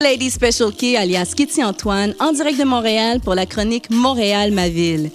Lady Special K, alias Kitty Antoine, en direct de Montréal pour la chronique Montréal, ma ville.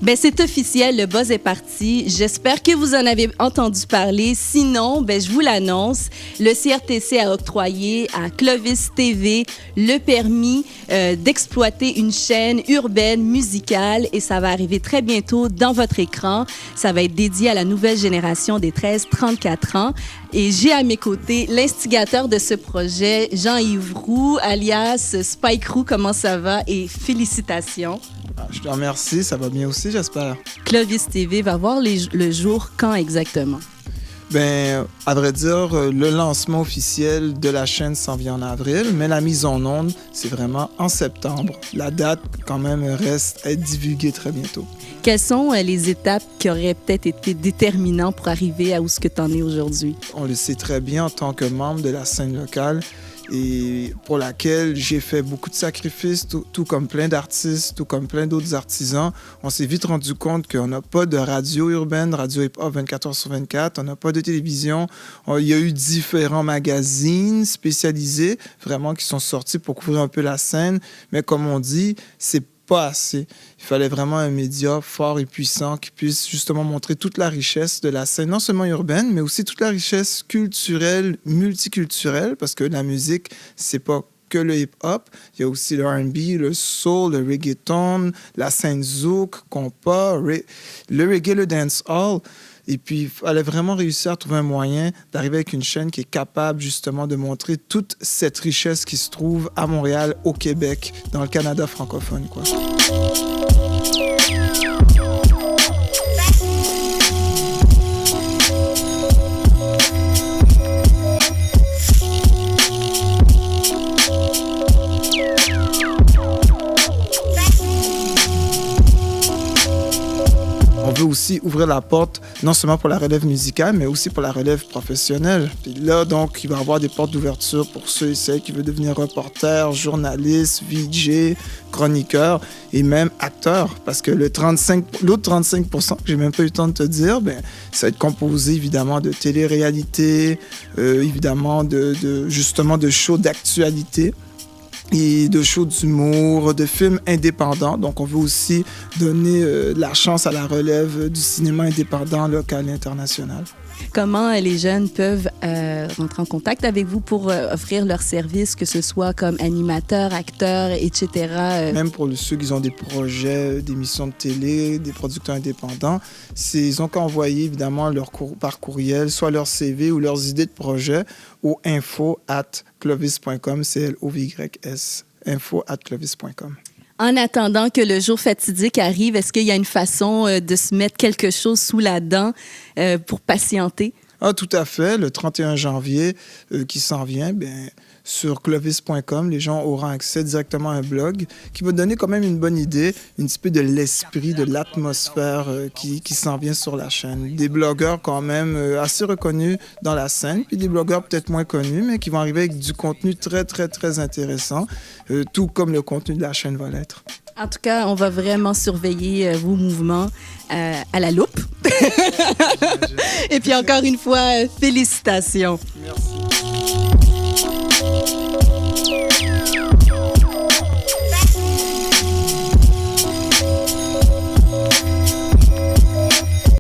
Ben, c'est officiel, le buzz est parti. J'espère que vous en avez entendu parler. Sinon, ben, je vous l'annonce, le CRTC a octroyé à Clovis TV le permis d'exploiter une chaîne urbaine musicale et ça va arriver très bientôt dans votre écran. Ça va être dédié à la nouvelle génération des 13-34 ans. Et j'ai à mes côtés l'instigateur de ce projet, Jean-Yves Roux, alias Spike Roux. Comment ça va? Et félicitations. Je te remercie, ça va bien aussi, j'espère. Clovis TV va voir le jour quand exactement? Ben, à vrai dire, le lancement officiel de la chaîne s'en vient en avril, mais la mise en onde, c'est vraiment en septembre. La date, quand même, reste à être divulguée très bientôt. Quelles sont les étapes qui auraient peut-être été déterminantes pour arriver à où ce que tu en es aujourd'hui? On le sait très bien en tant que membre de la scène locale et pour laquelle j'ai fait beaucoup de sacrifices, tout comme plein d'artistes, tout comme plein d'autres artisans. On s'est vite rendu compte qu'on n'a pas de radio urbaine, radio hip-hop 24 heures sur 24, on n'a pas de télévision. Il y a eu différents magazines spécialisés, vraiment, qui sont sortis pour couvrir un peu la scène, mais comme on dit, c'est pas assez. Il fallait vraiment un média fort et puissant qui puisse justement montrer toute la richesse de la scène, non seulement urbaine, mais aussi toute la richesse culturelle, multiculturelle, parce que la musique, c'est pas que le hip-hop, il y a aussi le R&B, le soul, le reggaeton, la scène zouk, compas, le reggae, le dancehall. Et puis, il fallait vraiment réussir à trouver un moyen d'arriver avec une chaîne qui est capable justement de montrer toute cette richesse qui se trouve à Montréal, au Québec, dans le Canada francophone, quoi. On veut aussi ouvrir la porte, non seulement pour la relève musicale, mais aussi pour la relève professionnelle. Puis là, donc, il va y avoir des portes d'ouverture pour ceux et celles qui veulent devenir reporters, journalistes, VJ, chroniqueurs et même acteurs. Parce que l'autre 35%, que j'ai même pas eu le temps de te dire, ben, ça va être composé évidemment de télé-réalité, évidemment justement de shows d'actualité et de shows d'humour, de films indépendants. Donc, on veut aussi donner la chance à la relève du cinéma indépendant, local et international. Comment les jeunes peuvent rentrer en contact avec vous pour offrir leurs services, que ce soit comme animateurs, acteurs, etc.? Même pour ceux qui ont des projets d'émissions de télé, des producteurs indépendants, ils ont qu'à envoyer évidemment par courriel, soit leur CV ou leurs idées de projet au info@clovis.com, CLOVYS, info@clovis.com. En attendant que le jour fatidique arrive, est-ce qu'il y a une façon de se mettre quelque chose sous la dent pour patienter? Ah, tout à fait. Le 31 janvier qui s'en vient, bien, sur clovis.com, les gens auront accès directement à un blog qui va donner quand même une bonne idée, un petit peu de l'esprit, de l'atmosphère qui s'en vient sur la chaîne. Des blogueurs quand même assez reconnus dans la scène, puis des blogueurs peut-être moins connus, mais qui vont arriver avec du contenu très, très, très intéressant, tout comme le contenu de la chaîne va l'être. En tout cas, on va vraiment surveiller vos mouvements à la loupe. Et puis encore une fois, félicitations. Merci.